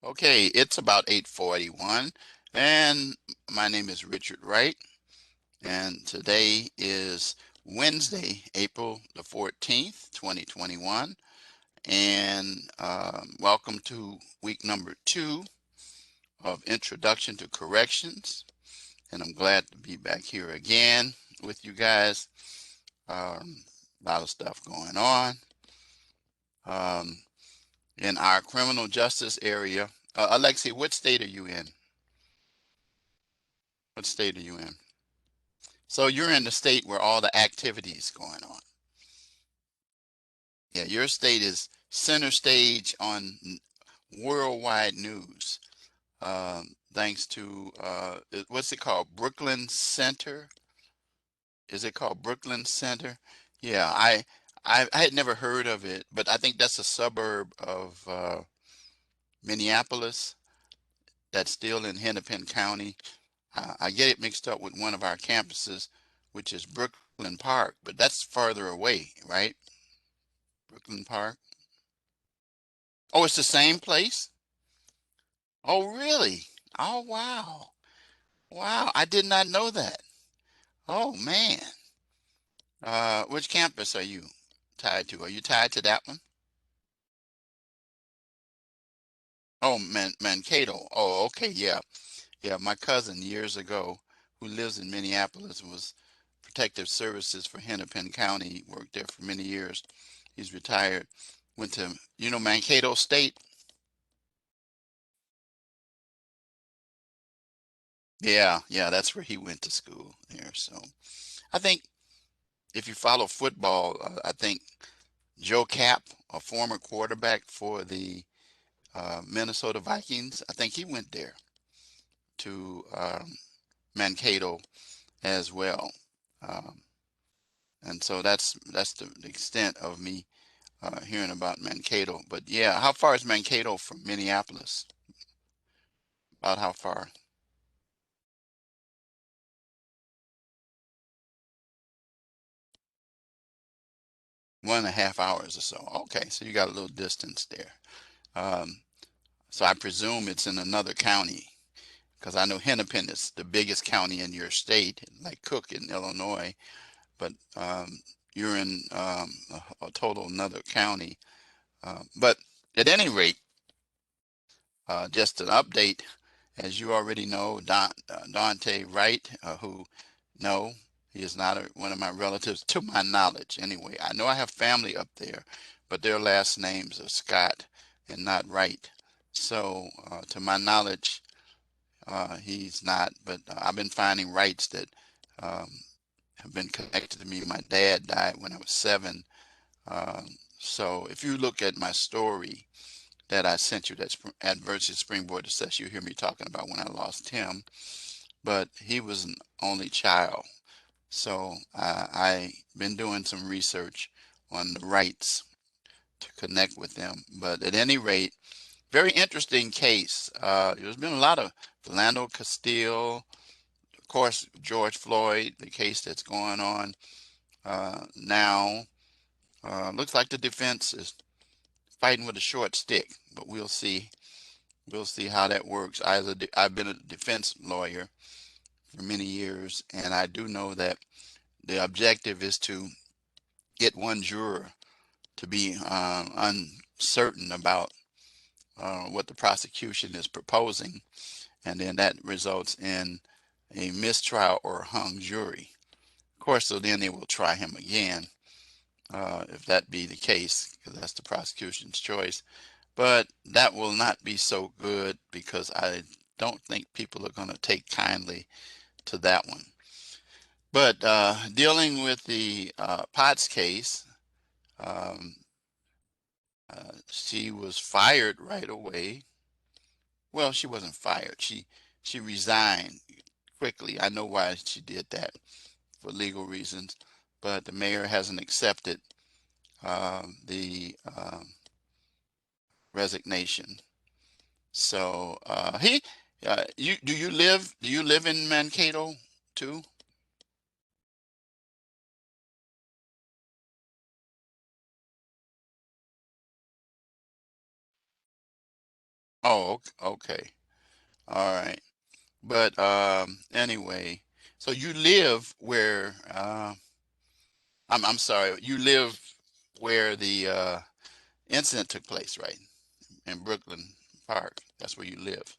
Okay, it's about 8:41, and my name is Richard Wright, and today is Wednesday, April the 14th, 2021, and welcome to week number 2 of Introduction to Corrections, and I'm glad to be back here again with you guys. A lot of stuff going on um, in our criminal justice area. Alexi, what state are you in? What state are you in? So you're in the state where all the activity is going on. Yeah, your state is center stage on worldwide news. Thanks to what's it called? Brooklyn Center? Is it called Brooklyn Center? Yeah, I had never heard of it, but I think that's a suburb of Minneapolis that's still in Hennepin County. I get it mixed up with one of our campuses, which is Brooklyn Park, but that's farther away, right? Brooklyn Park. Oh, it's the same place? Oh, really? Oh, wow. Wow, I did not know that. Oh, man. Which campus are you tied to? Are you tied to that one? Oh, Mankato. Oh, okay, yeah. Yeah, my cousin years ago, who lives in Minneapolis, was protective services for Hennepin County, worked there for many years. He's retired. Went to, Mankato State? Yeah, yeah, that's where he went to school there. So I think if you follow football, I think Joe Cap, a former quarterback for the Minnesota Vikings, I think he went there to Mankato as well. Um, and so that's the extent of me hearing about Mankato. But yeah, how far is Mankato from Minneapolis? About how far? 1.5 hours or so. Okay, so you got a little distance there. Um, so I presume it's in another county because I know Hennepin is the biggest county in your state, like Cook in Illinois, but you're in a total another county. But at any rate, just an update, as you already know, Dante Wright, who no, he is not one of my relatives to my knowledge. Anyway, I know I have family up there, but their last names are Scott and not Wright. So, to my knowledge, he's not. But I've been finding Wrights that um, have been connected to me. My dad died when I was 7. So if you look at my story that I sent you, that's Adversity Springboard Success, you hear me talking about when I lost him. But he was an only child. So I been doing some research on the rights to connect with them. But at any rate, very interesting case. There's been a lot of Philando Castile, of course, George Floyd, the case that's going on now. Looks like the defense is fighting with a short stick, but we'll see. We'll see how that works. I've been a defense lawyer for many years, and I do know that the objective is to get one juror to be uncertain about what the prosecution is proposing, and then that results in a mistrial or hung jury. Of course, so then they will try him again if that be the case, because that's the prosecution's choice. But that will not be so good because I don't think people are going to take kindly to that one. But dealing with the Potts case, um, she was fired right away. Well, she wasn't fired. She resigned quickly. I know why she did that for legal reasons, but the mayor hasn't accepted the resignation. So you do you live in Mankato too? Oh, okay. All right. But anyway, so you live where I'm sorry, you live where the incident took place, right? In Brooklyn Park. That's where you live.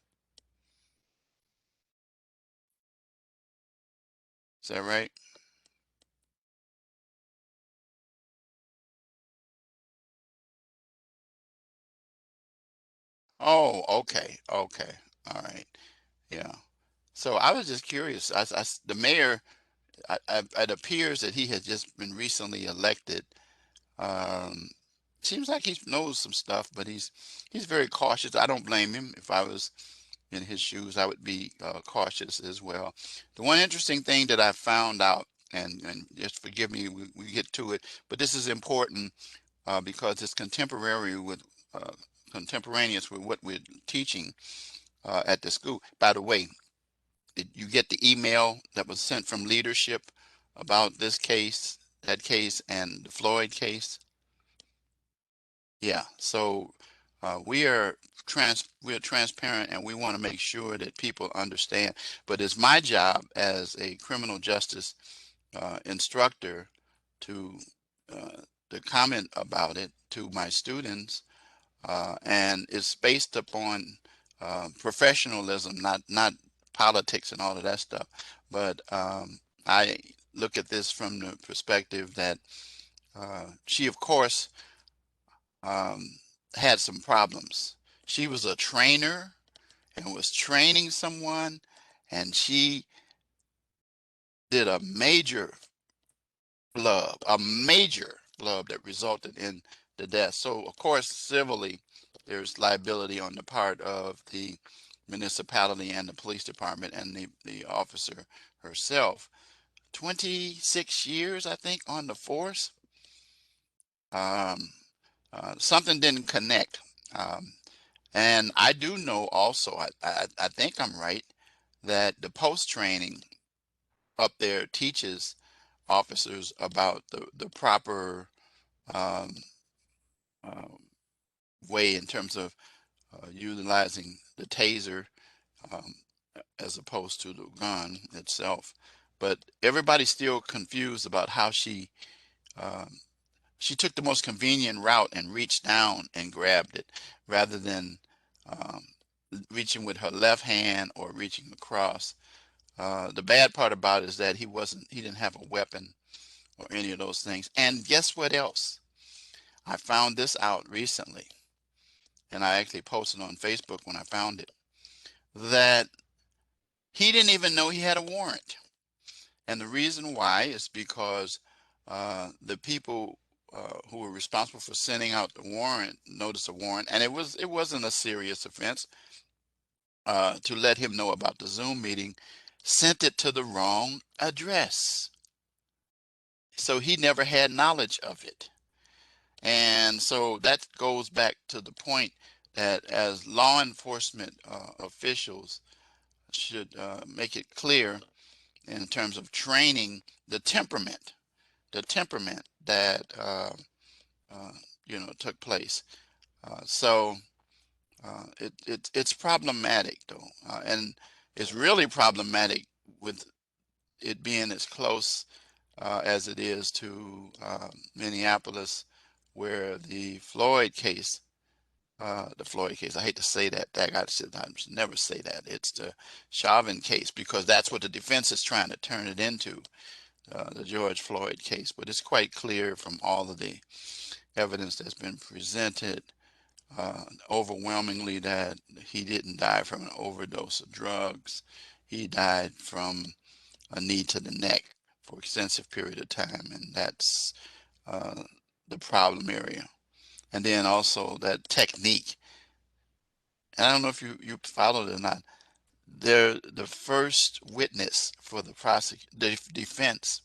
Is that right? Oh, okay. Okay. All right. Yeah. So I was just curious. The mayor, it appears that he has just been recently elected. Um, Seems like he knows some stuff, but he's very cautious. I don't blame him. If I was in his shoes, I would be cautious as well. The one interesting thing that I found out, and just forgive me, we get to it, but this is important because it's uh, contemporaneous with what we're teaching at the school. By the way, did you get the email that was sent from leadership about this case, that case, and the Floyd case? Yeah. So we're transparent, and we want to make sure that people understand. But it's my job as a criminal justice instructor to uh, to comment about it to my students, and it's based upon professionalism, not politics and all of that stuff. But I look at this from the perspective that she, of course, um, had some problems. She was a trainer and was training someone, and she did a major flub that resulted in the death. So, of course, civilly, there's liability on the part of the municipality and the police department and the officer herself. 26 years, I think, on the force. Um, Something didn't connect. Um, and I do know also, I think I'm right, that the post training up there teaches officers about the proper um, uh, way in terms of utilizing the taser um, as opposed to the gun itself. But everybody's still confused about how um, she took the most convenient route and reached down and grabbed it rather than um, reaching with her left hand or reaching across. The bad part about it is that he didn't have a weapon or any of those things. And guess what else? I found this out recently, and I actually posted on Facebook when I found it, that he didn't even know he had a warrant. And the reason why is because the people who were responsible for sending out the warrant, notice of warrant, and it wasn't a serious offense, to let him know about the Zoom meeting, sent it to the wrong address. So he never had knowledge of it. And so that goes back to the point that as law enforcement officials should make it clear in terms of training the temperament that uh, took place. It's problematic though, and it's really problematic with it being as close as it is to Minneapolis, where the Floyd case. I hate to say that. I should never say that. It's the Chauvin case because that's what the defense is trying to turn it into, the George Floyd case. But it's quite clear from all of the evidence that's been presented, overwhelmingly, that he didn't die from an overdose of drugs. He died from a knee to the neck for extensive period of time, and that's uh, the problem area. And then also that technique. And I don't know if you followed it or not. The first witness for the defense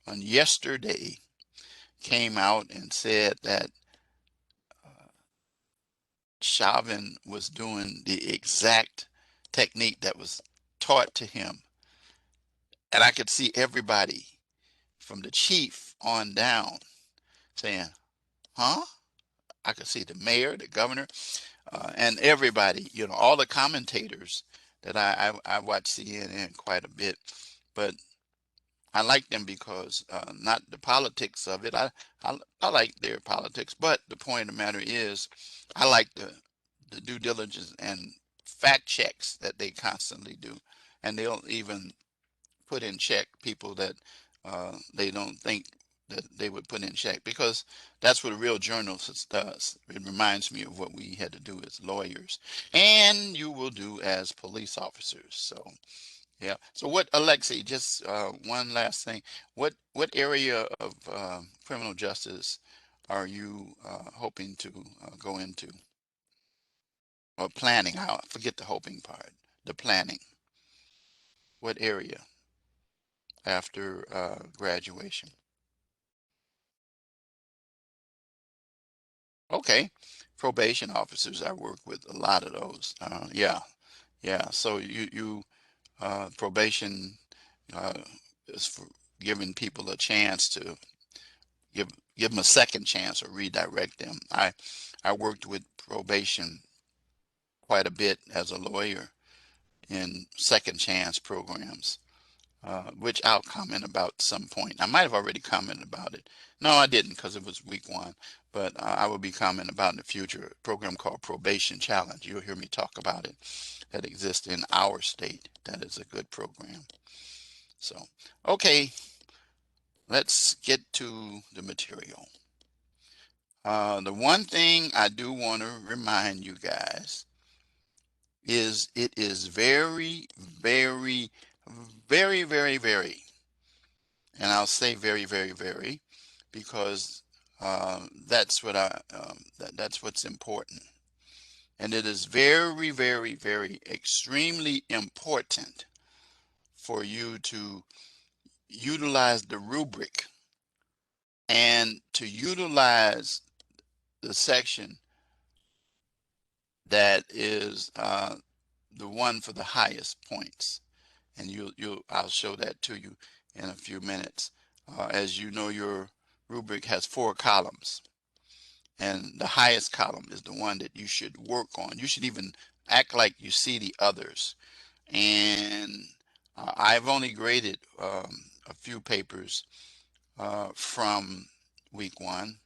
on yesterday came out and said that Chauvin was doing the exact technique that was taught to him. And I could see everybody from the chief on down saying, huh? I could see the mayor, the governor. and everybody, you know, all the commentators that I watch CNN quite a bit, but I like them because not the politics of it. I like their politics, but the point of the matter is, I like the due diligence and fact checks that they constantly do, and they'll even put in check people that they don't think that they would put in check, because that's what a real journalist does. It reminds me of what we had to do as lawyers, and you will do as police officers. So yeah. So what, Alexei, just one last thing. What area of criminal justice are you hoping to go into, or planning? I forget the hoping part. The planning. What area after graduation? Okay. Probation officers. I work with a lot of those. Yeah. Yeah. So you probation uh, is for giving people a chance to give give them a second chance or redirect them. I worked with probation quite a bit as a lawyer in second chance programs, which I'll comment about some point. I might have already commented about it. No, I didn't, because it was week one, but I will be commenting about in the future a program called Probation Challenge. You'll hear me talk about it, that exists in our state. That is a good program. So, okay, let's get to the material. The one thing I do want to remind you guys is it is very, very, very, very, very, and I'll say very, very, very, because that's what that's what's important. And it is very, very, very extremely important for you to utilize the rubric and to utilize the section that is the one for the highest points. And I'll show that to you in a few minutes. As you know, your rubric has 4 columns, and the highest column is the one that you should work on. You should even act like you see the others. And I've only graded a few papers from week one.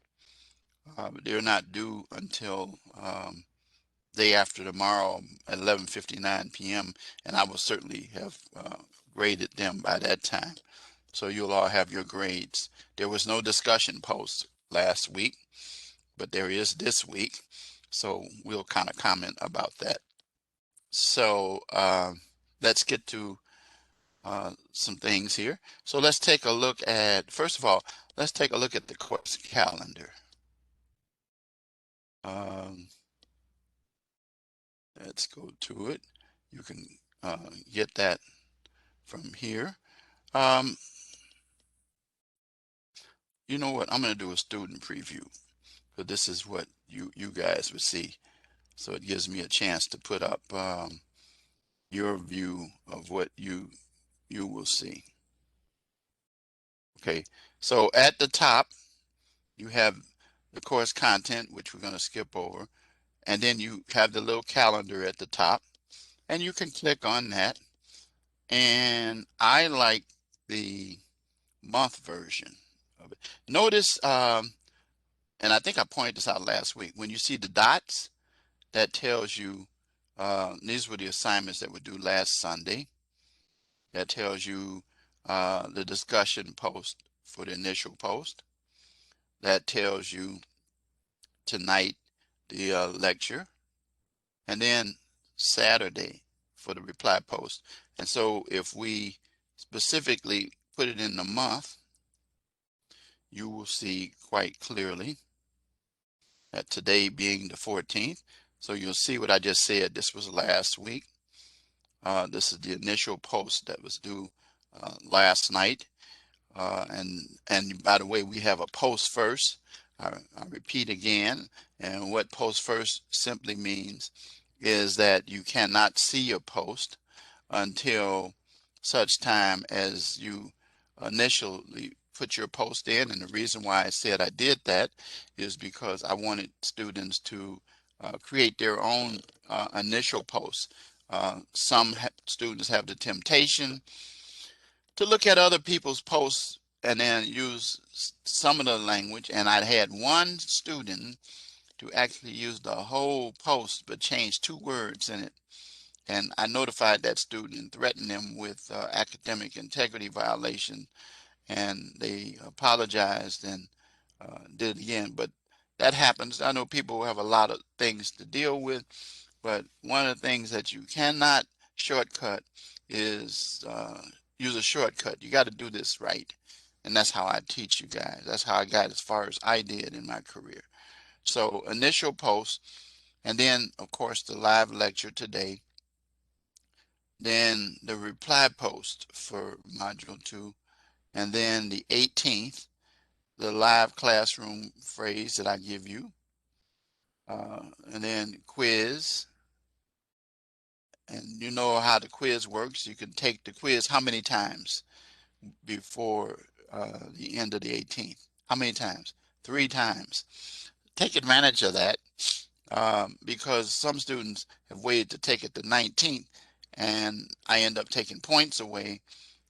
They're not due until day after tomorrow at 11:59 p.m. and I will certainly have graded them by that time. So you'll all have your grades. There was no discussion post last week, but there is this week. So we'll kind of comment about that. So let's get to some things here. So let's take a look at, first of all, let's take a look at the course calendar. Um, let's go to it. You can get that from here. Um, you know what? I'm going to do a student preview. So this is what you guys would see. So it gives me a chance to put up your view of what you will see. Okay, so at the top, you have the course content, which we're going to skip over. And then you have the little calendar at the top. And you can click on that. And I like the month version of it. Notice, and I think I pointed this out last week, when you see the dots, that tells you these were the assignments that were due last Sunday. That tells you the discussion post for the initial post. That tells you tonight the lecture, and then Saturday for the reply post. And so if we specifically put it in the month, you will see quite clearly that today being the 14th. So you'll see what I just said. This was last week. This is the initial post that was due last night. And by the way, we have a post first. I repeat again, and what post first simply means is that you cannot see a post until such time as you initially put your post in. And the reason why I said I did that is because I wanted students to create their own initial posts. Some students have the temptation to look at other people's posts and then use some of the language. And I had one student to actually use the whole post but change 2 words in it. And I notified that student and threatened them with academic integrity violation. And they apologized and did it again. But that happens. I know people have a lot of things to deal with, but one of the things that you cannot shortcut is use a shortcut. You got to do this right. And that's how I teach you guys. That's how I got as far as I did in my career. So initial post, and then of course the live lecture today, then the reply post for module 2, and then the 18th, the live classroom phrase that I give you, and then quiz. And you know how the quiz works. You can take the quiz how many times before the end of the 18th? How many times? 3 times. Take advantage of that because some students have waited to take it the 19th, and I end up taking points away,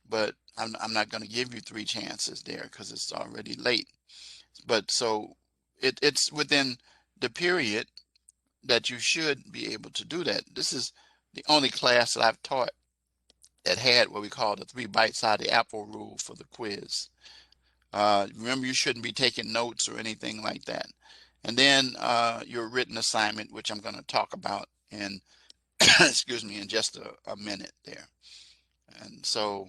but I'm not going to give you 3 chances there because it's already late. But so it's within the period that you should be able to do that. This is the only class that I've taught that had what we call the 3 bites out of the apple rule for the quiz. Remember, you shouldn't be taking notes or anything like that. And then your written assignment, which I'm going to talk about in, excuse me, in just a minute there. And so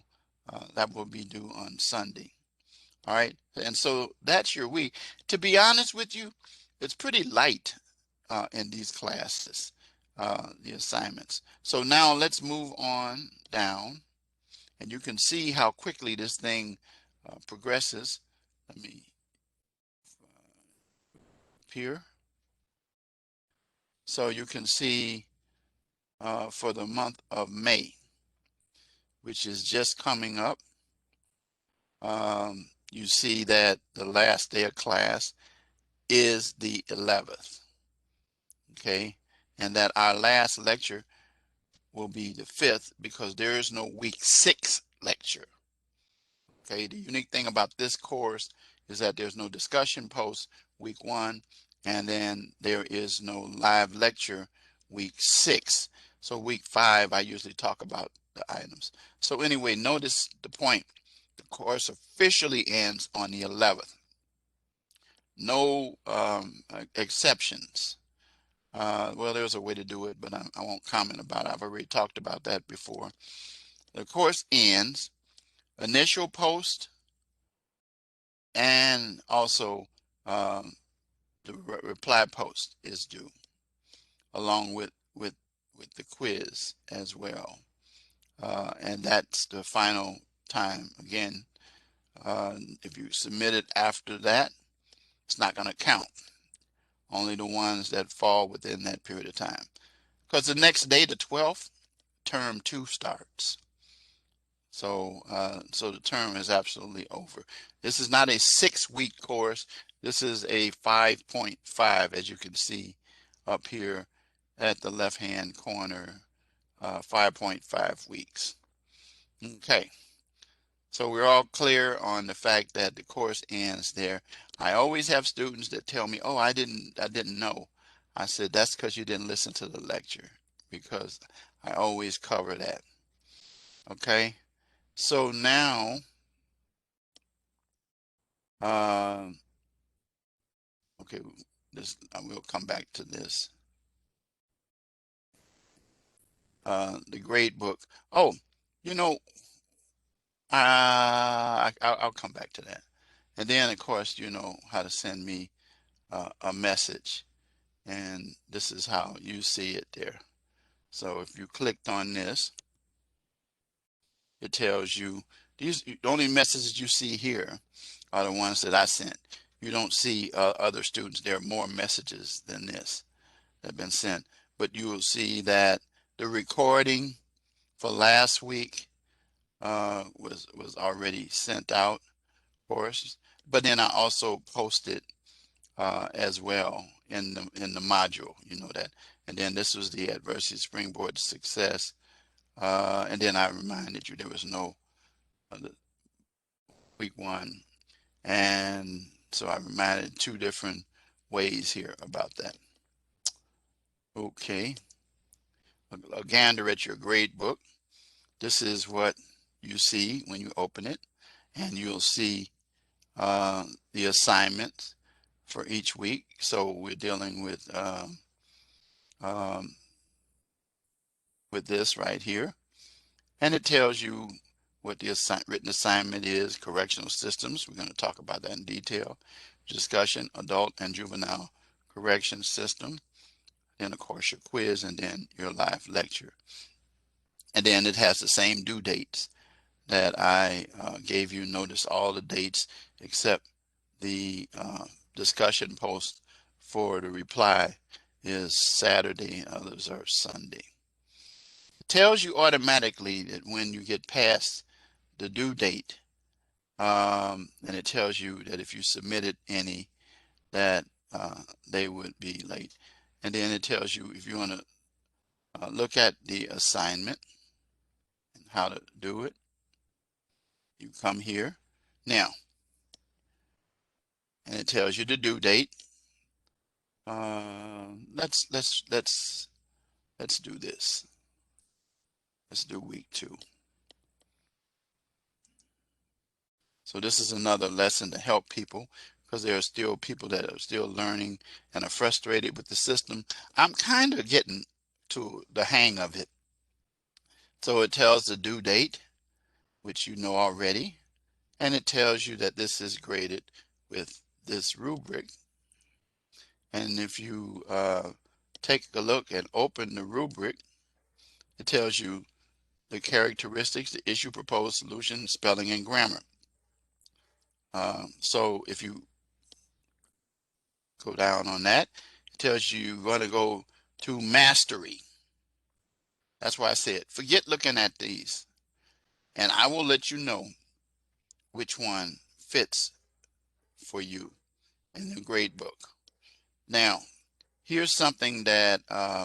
that will be due on Sunday. All right. And so that's your week. To be honest with you, it's pretty light in these classes, the assignments. So now let's move on down, and you can see how quickly this thing progresses. Let me here. So you can see for the month of May, which is just coming up, you see that the last day of class is the 11th. Okay, and that our last lecture will be the 5th because there is no week 6 lecture. Okay, the unique thing about this course is that there's no discussion post week 1, and then there is no live lecture week 6. So week 5, I usually talk about the items. So anyway, notice the point. The course officially ends on the 11th. No exceptions. Well, there's a way to do it, but I won't comment about it. I've already talked about that before. The course ends, initial post, and also the reply post is due, along with the quiz as well. And that's the final time. Again, if you submit it after that, it's not going to count. Only the ones that fall within that period of time. Because the next day, the 12th, term 2 starts. So, so the term is absolutely over. This is not a 6-week course. This is a 5.5, as you can see up here at the left-hand corner, 5.5 weeks. Okay. So we're all clear on the fact that the course ends there. I always have students that tell me, "Oh, I didn't know." I said, "That's because you didn't listen to the lecture, because I always cover that." Okay. So now, okay, this we'll come back to this. The grade book. Oh, you know, I'll come back to that. And then, of course, you know how to send me a message, and this is how you see it there. So if you clicked on this, it tells you these, the only messages you see here are the ones that I sent. You don't see other students. There are more messages than this that have been sent, but you will see that the recording for last week was already sent out, of course. But then I also posted as well in the module, you know that. And then this was the adversity springboard to success. And then I reminded you there was no week one. And so I reminded two different ways here about that. Okay. A gander at your grade book. This is what you see when you open it, and you'll see the assignments for each week. So we're dealing um, with this right here, and it tells you what the written assignment is. Correctional systems, we're going to talk about that in detail. Discussion, adult and juvenile correction system, then of course your quiz, and then your live lecture. And then it has the same due dates that I gave you. Notice all the dates except the discussion post for the reply is Saturday, others are Sunday. It tells you automatically that when you get past the due date, and it tells you that if you submitted any, that they would be late. And then it tells you if you want to look at the assignment and how to do it, you come here now, and it tells you the due date. Let's do this. Let's do week 2. So this is another lesson to help people, because there are still people that are still learning and are frustrated with the system. I'm kind of getting to the hang of it. So it tells the due date, which you know already, and it tells you that this is graded with this rubric. And if you take a look and open the rubric, it tells you the characteristics, the issue, proposed solution, spelling, and grammar. So if you go down on that, it tells you you're going to go to mastery. That's why I said, forget looking at these, and I will let you know which one fits for you in the grade book. Now, here's something that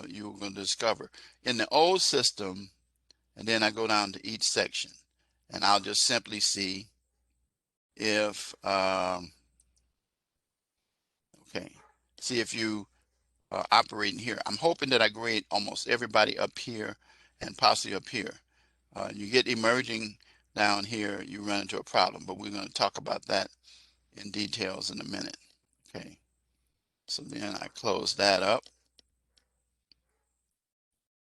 you're going to discover. In the old system, and then I go down to each section, and I'll just simply see if, okay, see if you operating here. I'm hoping that I grade almost everybody up here and possibly up here. You get emerging down here, you run into a problem, but we're going to talk about that in details in a minute. Okay, so then I close that up,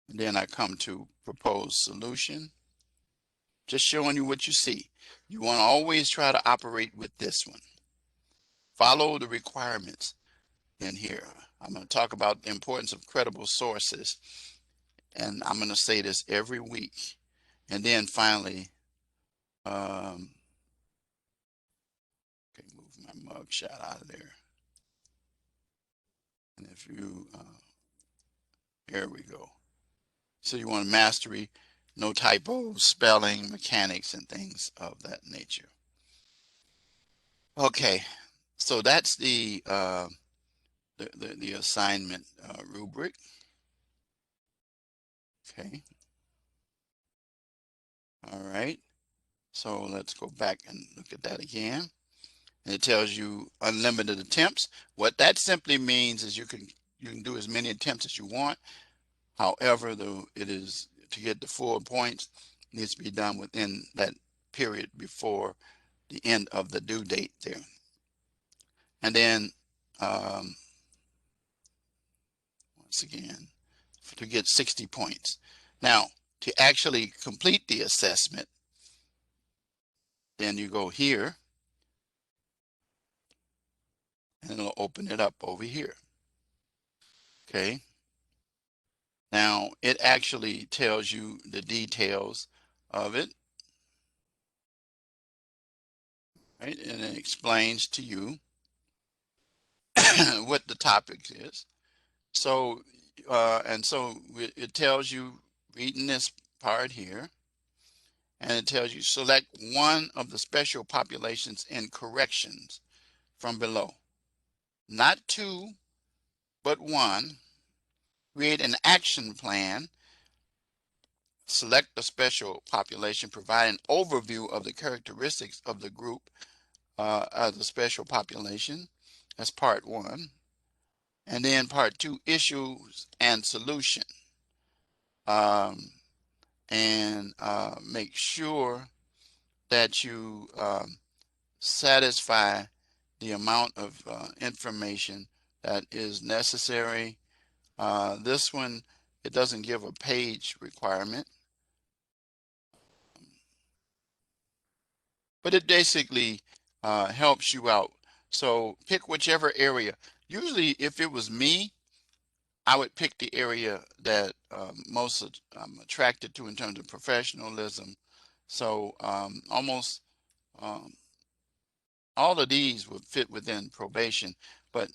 and then I come to proposed solution, just showing you what you see. You want to always try to operate with this one. Follow the requirements in here. I'm going to talk about the importance of credible sources, and I'm going to say this every week. And then finally, okay, move my mug shot out of there. And if you, there we go. So you want mastery, no typos, spelling, mechanics, and things of that nature. Okay, so that's the assignment rubric. Okay. All right. So let's go back and look at that again. And it tells you unlimited attempts. What that simply means is you can do as many attempts as you want. However, though, it is to get the full points, it needs to be done within that period before the end of the due date there. And then once again, to get 60 points. Now, to actually complete the assessment, then you go here, and it'll open it up over here. Okay. Now, it actually tells you the details of it, right? And it explains to you what the topic is. So, it tells you, reading this part here, and it tells you select one of the special populations in corrections from below. not two, but one. Create an action plan. Select a special population. Provide an overview of the characteristics of the group of the special population. That's part one. And then part two, issues and solution. Um, and make sure that you satisfy the amount of information that is necessary. This one, it doesn't give a page requirement, but it basically helps you out. So pick whichever area. Usually, if it was me, I would pick the area that most I'm attracted to in terms of professionalism. So almost um, all of these would fit within probation, but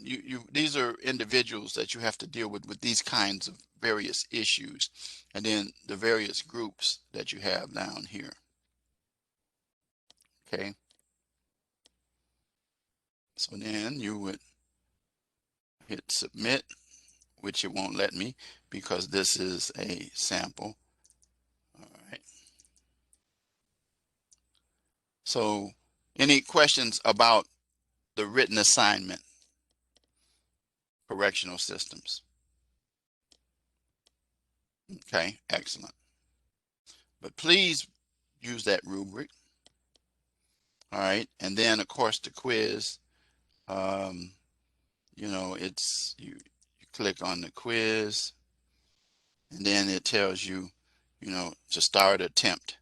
these are individuals that you have to deal with these kinds of various issues, and then the various groups that you have down here. Okay, so then you would hit submit, which it won't let me because this is a sample. All right. So any questions about the written assignment, correctional systems? Okay, excellent. But please use that rubric. All right, and then of course the quiz. Um, you know, it's you click on the quiz, and then it tells you, you know, to start attempt,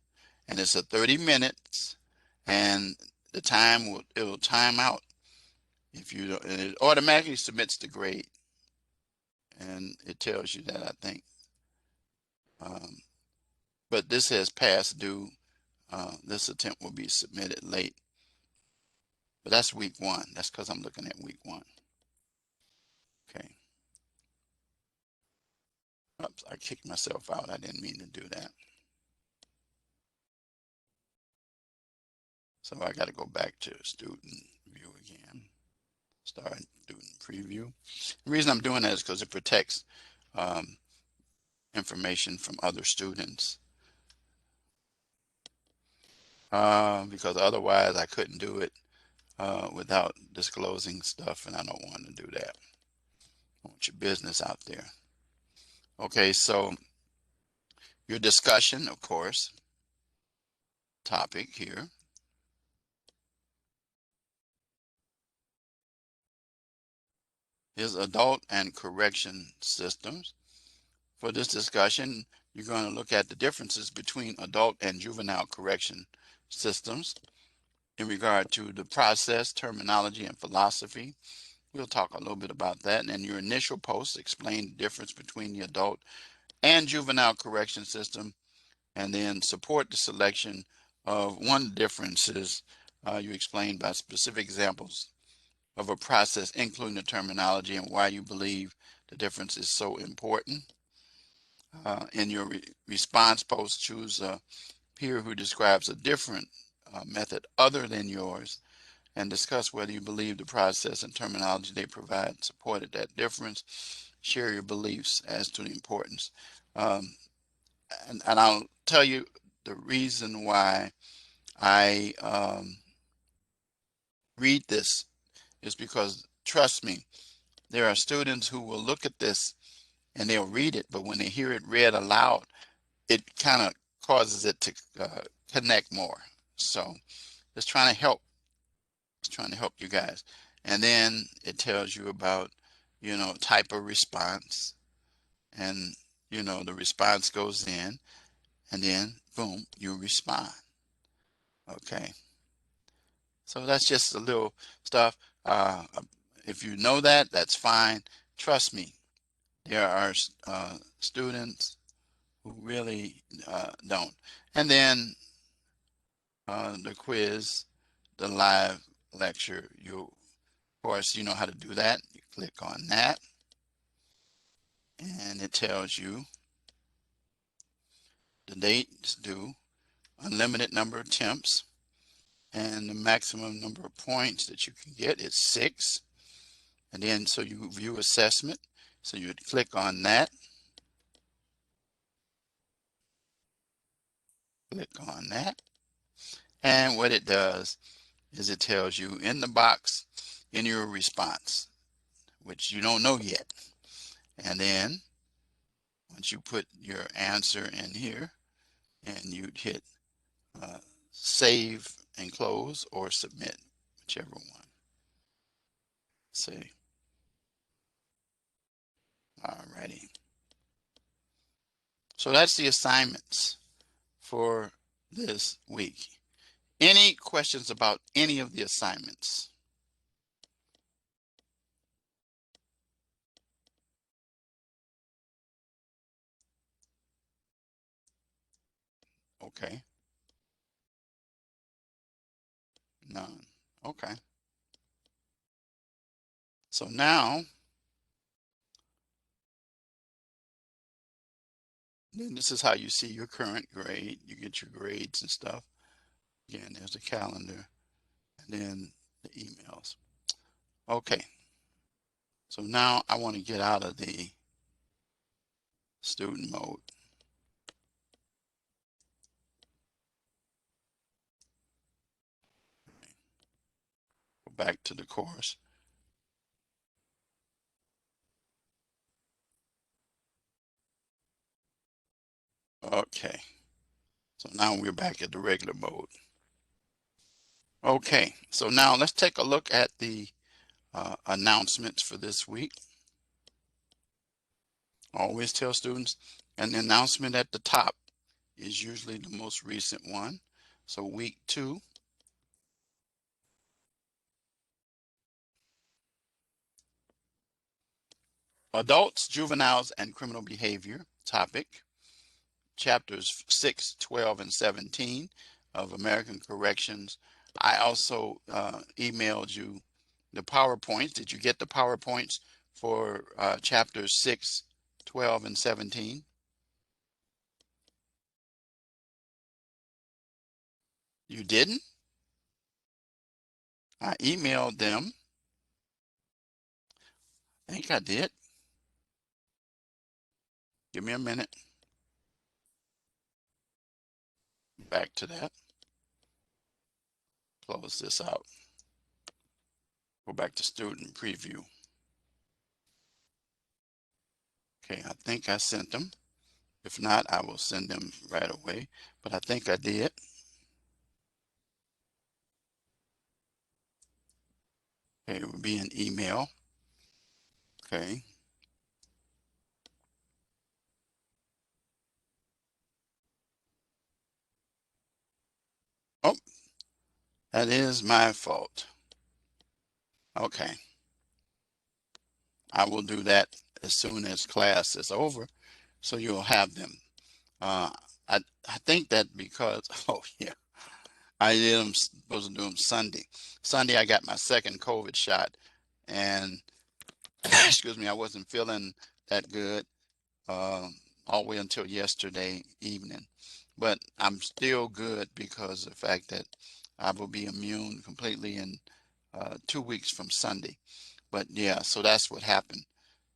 and it's a 30 minutes, and the time it'll time out if you don't, and it automatically submits the grade, and it tells you that, I think. Um, but this says past due. This attempt will be submitted late, but that's week one. That's because I'm looking at week one. Okay. Oops, I kicked myself out. I didn't mean to do that. So I got to go back to student view again. Start student preview. The reason I'm doing that is because it protects um, information from other students. Because otherwise I couldn't do it without disclosing stuff, and I don't want to do that. I want your business out there. Okay, so your discussion, of course, topic here. Is adult and correction systems. For this discussion, you're going to look at the differences between adult and juvenile correction systems in regard to the process, terminology, and philosophy. We'll talk a little bit about that. And in your initial post, explain the difference between the adult and juvenile correction system, and then support the selection of one differences. You explain by specific examples of a process, including the terminology and why you believe the difference is so important. In your response post, choose a peer who describes a different method other than yours, and discuss whether you believe the process and terminology they provide supported that difference. Share your beliefs as to the importance. Um, and I'll tell you the reason why I read this is because, trust me, there are students who will look at this and they'll read it, but when they hear it read aloud, it kind of causes it to connect more. So it's trying to help. It's trying to help you guys. And then it tells you about, you know, type of response, and you know the response goes in, and then boom, you respond. Okay. So that's just a little stuff. If you know that, that's fine. Trust me, there are students who really don't. And then the quiz, the live lecture, you, of course, you know how to do that. You click on that, and it tells you the date is due, unlimited number of attempts, and the maximum number of points that you can get is 6. And then so you view assessment. So you would click on that. Click on that. And what it does is it tells you in the box in your response, which you don't know yet. And then once you put your answer in here and you'd hit save and close or submit, whichever one. Say, alrighty. So that's the assignments for this week. Any questions about any of the assignments? Okay, none. Okay. So now, then this is how you see your current grade. You get your grades and stuff. Again, there's the calendar and then the emails. Okay, so now I want to get out of the student mode. Go back to the course. Okay, so now we're back at the regular mode. Okay, so now let's take a look at the announcements for this week. Always tell students, an announcement at the top is usually the most recent one. So week 2, adults, juveniles, and criminal behavior topic, chapters 6, 12, and 17 of American Corrections. I also emailed you the PowerPoints. Did you get the PowerPoints for chapters 6, 12, and 17? You didn't? I emailed them. I think I did. Give me a minute. Back to that. Close this out. Go back to student preview. Okay, I think I sent them. If not, I will send them right away. But I think I did. Okay, it would be an email. Okay. Oh, that is my fault. Okay. I will do that as soon as class is over, so you'll have them. Uh, I think that because, oh yeah, I am supposed to do them Sunday. Sunday, I got my second COVID shot, and excuse me, I wasn't feeling that good all the way until yesterday evening. But I'm still good because of the fact that I will be immune completely in 2 weeks from Sunday. But yeah, so that's what happened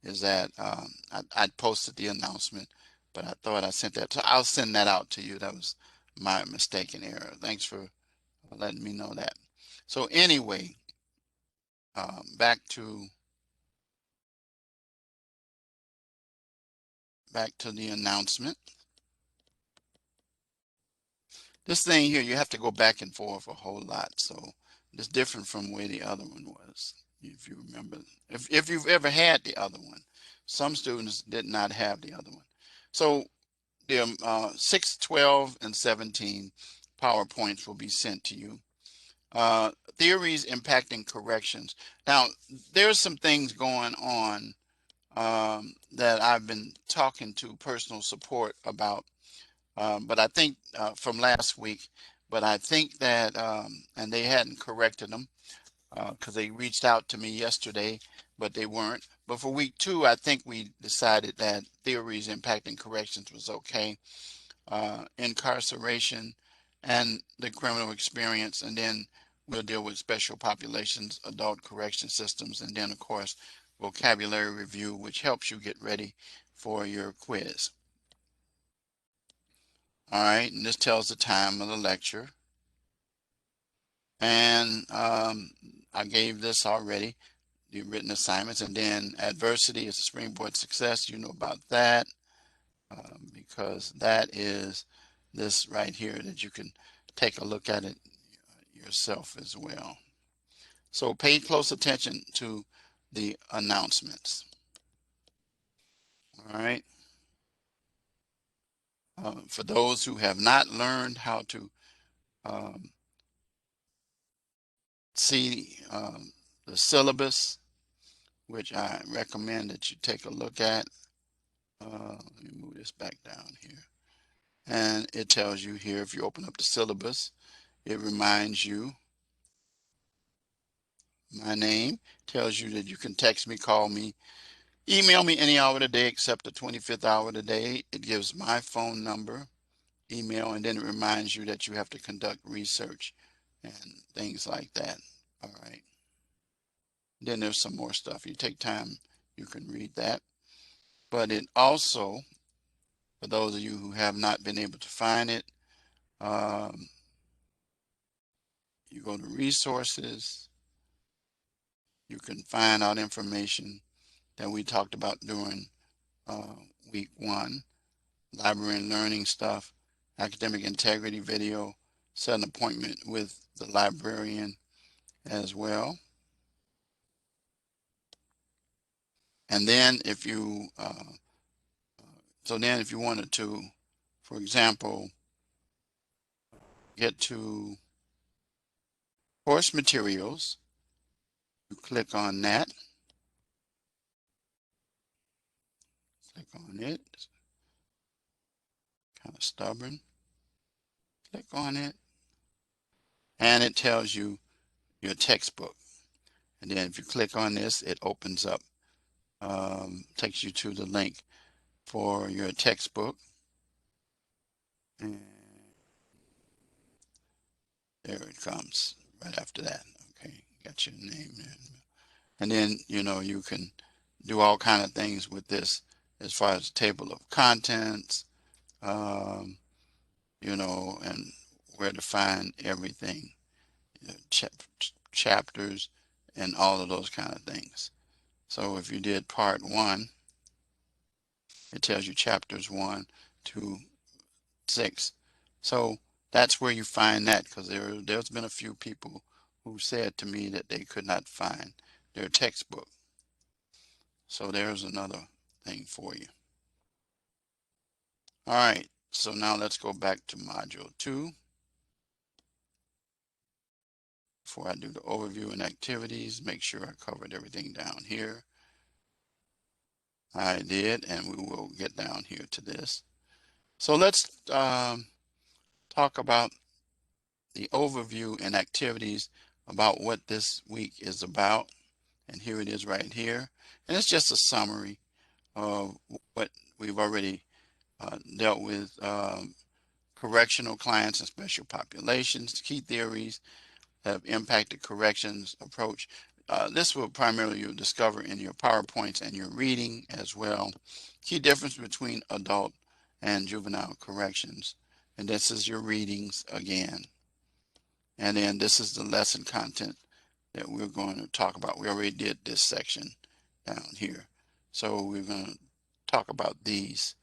is that I posted the announcement, but I thought I sent that. So I'll send that out to you. That was my mistaken error. Thanks for letting me know that. So anyway, back to the announcement. This thing here, you have to go back and forth a whole lot. So it's different from where the other one was. If you remember, if you've ever had the other one, some students did not have the other one. So the 6, 12, and 17 PowerPoints will be sent to you. Theories impacting corrections. Now, there's some things going on that I've been talking to personal support about, but I think from last week, but I think that, and they hadn't corrected them because they reached out to me yesterday, but they weren't. But for week 2, I think we decided that theories impacting corrections was okay. Incarceration and the criminal experience, and then we'll deal with special populations, adult correction systems, and then of course vocabulary review, which helps you get ready for your quiz. All right, and this tells the time of the lecture. And I gave this already, the written assignments, and then adversity is a springboard success. You know about that because that is this right here that you can take a look at it yourself as well. So pay close attention to the announcements. All right. For those who have not learned how to see the syllabus, which I recommend that you take a look at. Let me move this back down here. And it tells you here, if you open up the syllabus, it reminds you my name, tells you that you can text me, call me, email me any hour of the day except the 25th hour of the day. It gives my phone number, email, and then it reminds you that you have to conduct research and things like that. All right. Then there's some more stuff. You take time, you can read that. But it also, for those of you who have not been able to find it, you go to resources, you can find out information that we talked about during week 1, library and learning stuff, academic integrity video, set an appointment with the librarian as well. And then if you, if you wanted to, for example, get to course materials, you click on that, click on it, kind of stubborn, click on it, and it tells you your textbook. And then if you click on this, it opens up, takes you to the link for your textbook. And there it comes right after that. Okay, got your name there. And then, you can do all kind of things with this as far as table of contents, and where to find everything, chapters, and all of those kind of things. So if you did part 1, it tells you chapters 1 to 6. So that's where you find that, because there's been a few people who said to me that they could not find their textbook. So there's another thing for you. All right, so now let's go back to module 2. Before I do the overview and activities, make sure I covered everything down here. I did, and we will get down here to this. So let's talk about the overview and activities about what this week is about. And here it is right here. And it's just a summary of what we've already dealt with. Correctional clients and special populations, key theories that have impacted corrections approach. This will primarily you'll discover in your PowerPoints and your reading as well. Key difference between adult and juvenile corrections. And this is your readings again. And then this is the lesson content that we're going to talk about. We already did this section down here. So we're going to talk about these.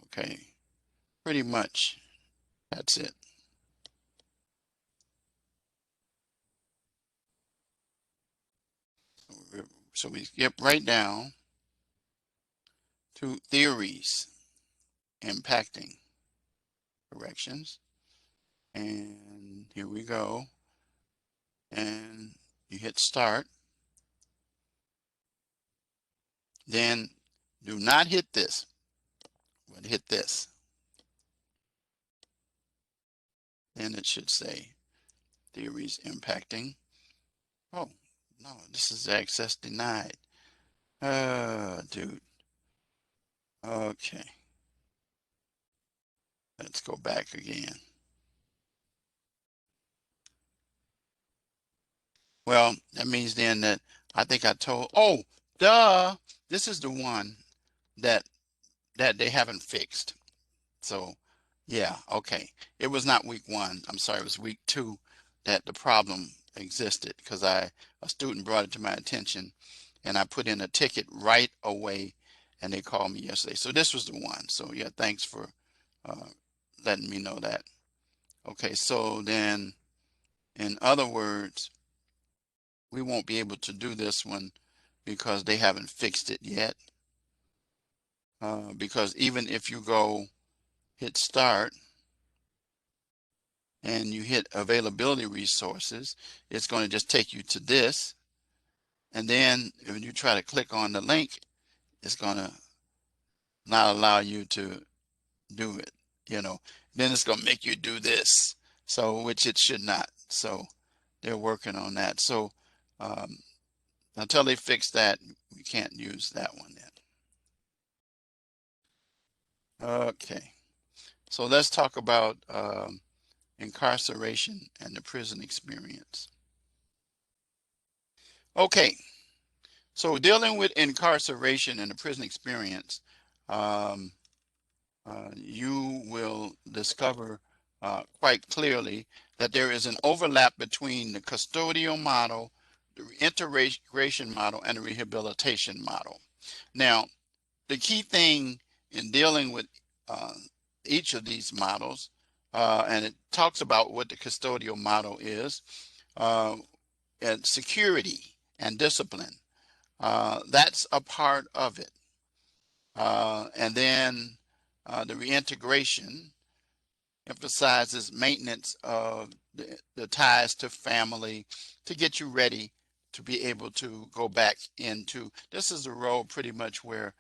Okay, pretty much that's it. So we skip right down to theories impacting corrections. And here we go. And you hit start. Then do not hit this, but hit this. Then it should say theories impacting. Oh, no, this is access denied. Dude. Okay. Let's go back again. Well, that means then that I think I told, oh, duh, this is the one that they haven't fixed. So, yeah, okay. It was not week 1. I'm sorry, it was week 2 that the problem existed because a student brought it to my attention and I put in a ticket right away and they called me yesterday. So this was the one. So yeah, thanks for uh, letting me know that. Okay, so then in other words, we won't be able to do this one because they haven't fixed it yet. Because even if you go hit start and you hit availability resources, it's going to just take you to this. And then when you try to click on the link, it's going to not allow you to do it, you know. Then it's going to make you do this. So, which it should not. So they're working on that. So until they fix that, we can't use that one then. Okay. So let's talk about incarceration and the prison experience. Okay, so dealing with incarceration and the prison experience, um, you will discover quite clearly that there is an overlap between the custodial model, the integration model, and the rehabilitation model. Now, the key thing in dealing with uh, each of these models, and it talks about what the custodial model is, uh, and security and discipline. That's a part of it. And then the reintegration emphasizes maintenance of the ties to family to get you ready to be able to go back into. This is a role pretty much where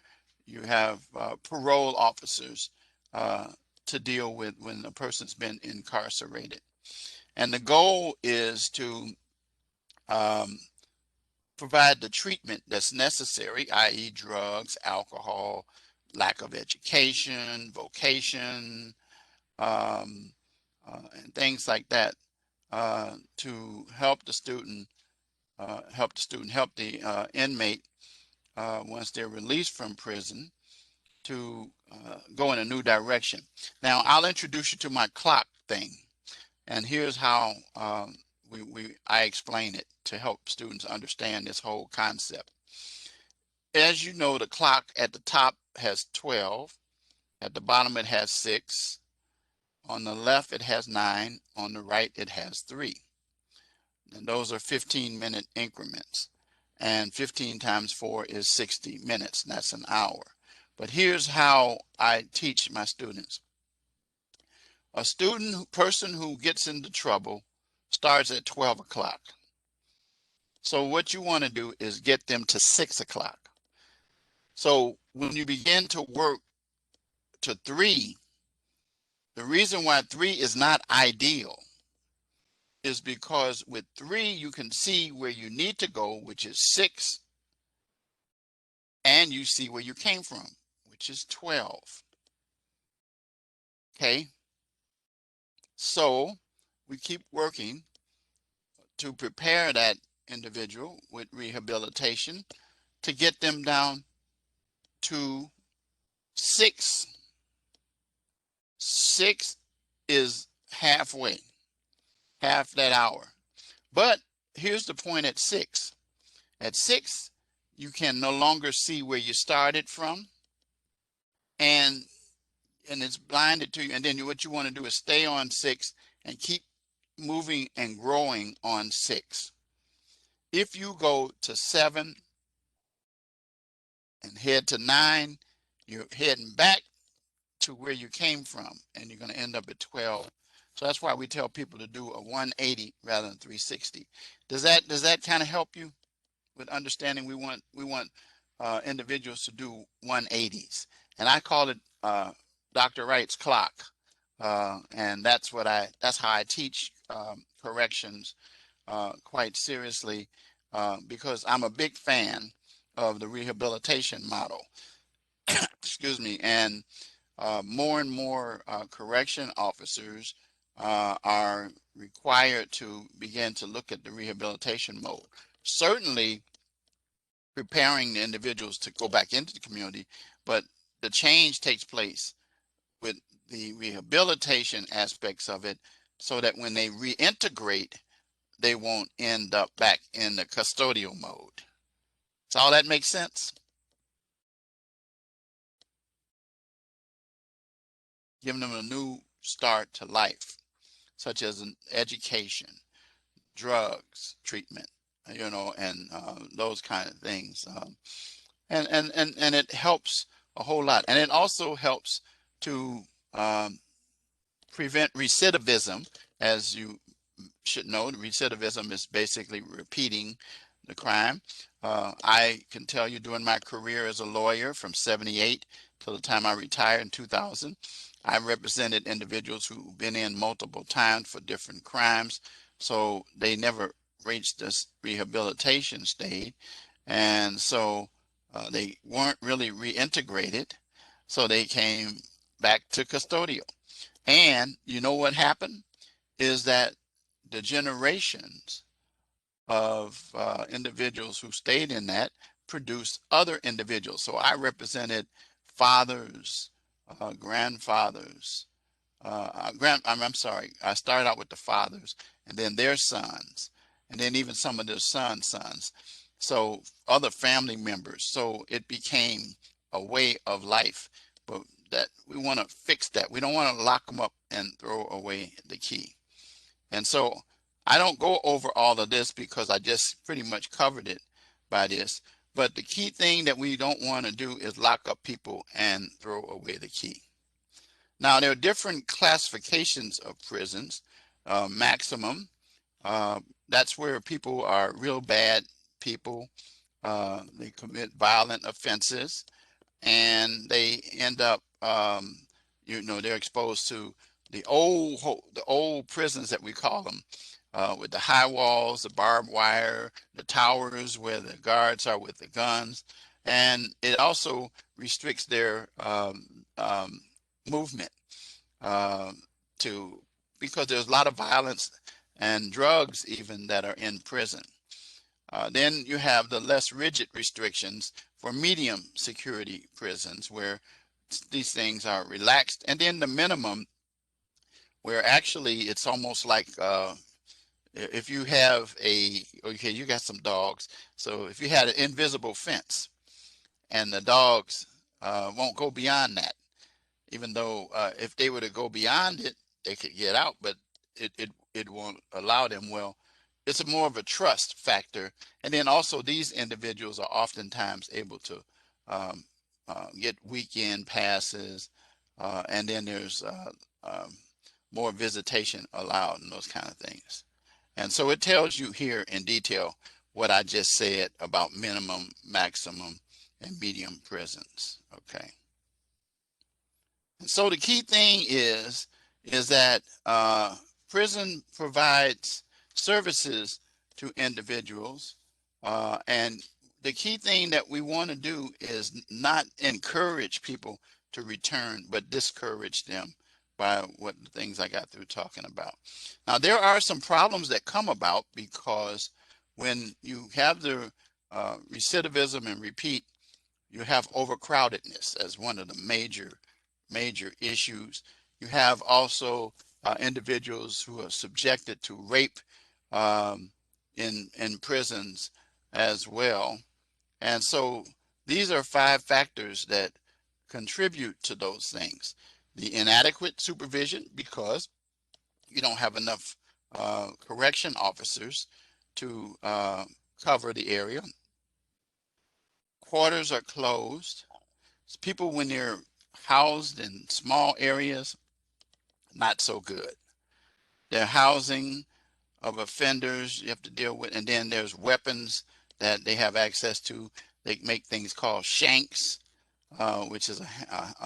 you have parole officers to deal with when a person's been incarcerated. And the goal is to um, provide the treatment that's necessary, i.e. drugs, alcohol, lack of education, vocation, um, and things like that to help the student, help the inmate once they're released from prison to go in a new direction. Now, I'll introduce you to my clock thing. And here's how I explain it to help students understand this whole concept. As you know, the clock at the top has 12, at the bottom it has 6, on the left it has 9, on the right it has 3. And those are 15-minute increments. And 15 times 4 is 60 minutes. That's an hour. But here's how I teach my students. A person who gets into trouble starts at 12 o'clock. So what you want to do is get them to 6 o'clock. So when you begin to work to 3, the reason why 3 is not ideal is because with 3, you can see where you need to go, which is 6, and you see where you came from, which is 12. Okay, so we keep working to prepare that individual with rehabilitation to get them down to 6. 6 is halfway, half that hour. But here's the point at 6. At 6, you can no longer see where you started from, and it's blinded to you. And then what you want to do is stay on 6 and keep moving and growing on 6. If you go to 7 and head to 9, you're heading back to where you came from, and you're going to end up at 12. So that's why we tell people to do a 180 rather than 360. Does that kind of help you with understanding? We want individuals to do 180s, and I call it Dr. Wright's clock, and that's how I teach corrections quite seriously, because I'm a big fan of the rehabilitation model. Excuse me. And more and more correction officers are required to begin to look at the rehabilitation mode. Certainly preparing the individuals to go back into the community, but the change takes place with the rehabilitation aspects of it so that when they reintegrate, they won't end up back in the custodial mode. Does all that make sense? Giving them a new start to life, such as an education, drugs, treatment, and those kind of things. And it helps a whole lot. And it also helps to um, prevent recidivism. As you should know, recidivism is basically repeating the crime. I can tell you during my career as a lawyer from 78 till the time I retired in 2000, I represented individuals who've been in multiple times for different crimes. So they never reached this rehabilitation stage. And so they weren't really reintegrated. So they came back to custodial. And you know what happened is that the generations of individuals who stayed in that produced other individuals. So I represented fathers, grandfathers, I'm sorry, I started out with the fathers and then their sons, and then even some of their sons. So other family members. So it became a way of life, but that we want to fix that. We don't want to lock them up and throw away the key. And so I don't go over all of this because I just pretty much covered it by this. But the key thing that we don't want to do is lock up people and throw away the key. Now, there are different classifications of prisons. Maximum, that's where people are real bad people. They commit violent offenses and they end up, they're exposed to the old prisons that we call them, with the high walls, the barbed wire, the towers where the guards are with the guns, and it also restricts their movement uh, to because there's a lot of violence and drugs even that are in prison. Then you have the less rigid restrictions for medium security prisons where these things are relaxed. And then the minimum where actually it's almost like if you have okay, you got some dogs. So if you had an invisible fence and the dogs won't go beyond that, even though if they were to go beyond it, they could get out, but it won't allow them. Well, it's a more of a trust factor. And then also these individuals are oftentimes able to um, get weekend passes, and then there's more visitation allowed and those kind of things. And so it tells you here in detail what I just said about minimum, maximum, and medium prisons. Okay. And so the key thing is that prison provides services to individuals, and the key thing that we want to do is not encourage people to return, but discourage them by what the things I got through talking about. Now, there are some problems that come about because when you have the recidivism and repeat, you have overcrowdedness as one of the major issues. You have also individuals who are subjected to rape um, in prisons as well. And so these are 5 factors that contribute to those things. The inadequate supervision, because you don't have enough correction officers to cover the area. Quarters are closed. People, when they're housed in small areas, not so good. Their housing of offenders you have to deal with, and then there's weapons that they have access to. They make things called shanks, which is a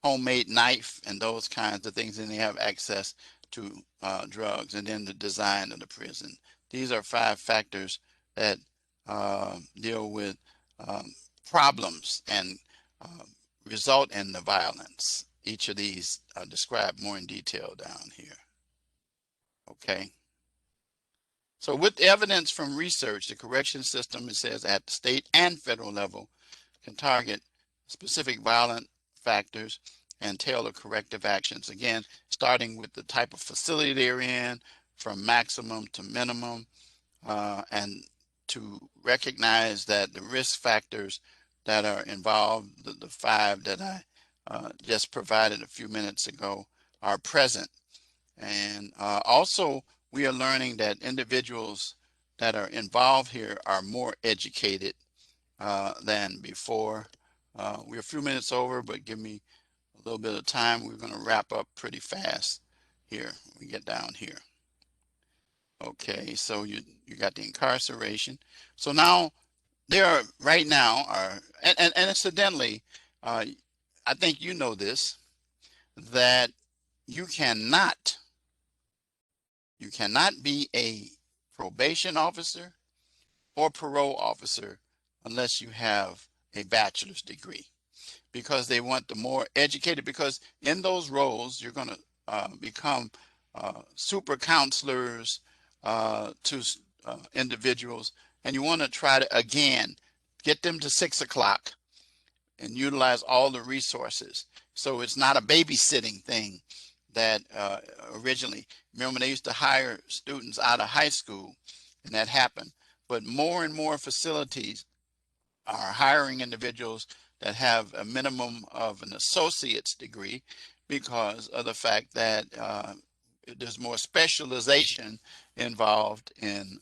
homemade knife and those kinds of things, and they have access to drugs, and then the design of the prison. These are 5 factors that deal with problems and uh, result in the violence. each of these described more in detail down here. Okay. So with evidence from research, the correction system, it says, at the state and federal level can target specific violent factors and tailor corrective actions. Again, starting with the type of facility they're in, from maximum to minimum, and to recognize that the risk factors that are involved, the five that I just provided a few minutes ago, are present. And also, we are learning that individuals that are involved here are more educated than before. We're a few minutes over, but give me a little bit of time. We're going to wrap up pretty fast here. We get down here. Okay, so you got the incarceration. So now there are right now are and incidentally, I think you know this, that you cannot be a probation officer or parole officer unless you have a bachelor's degree, because they want the more educated, because in those roles you're going to become super counselors to individuals, and you want to try to again get them to 6 o'clock and utilize all the resources. So it's not a babysitting thing that originally, remember they used to hire students out of high school, and that happened. But more and more facilities are hiring individuals that have a minimum of an associate's degree, because of the fact that there's more specialization involved in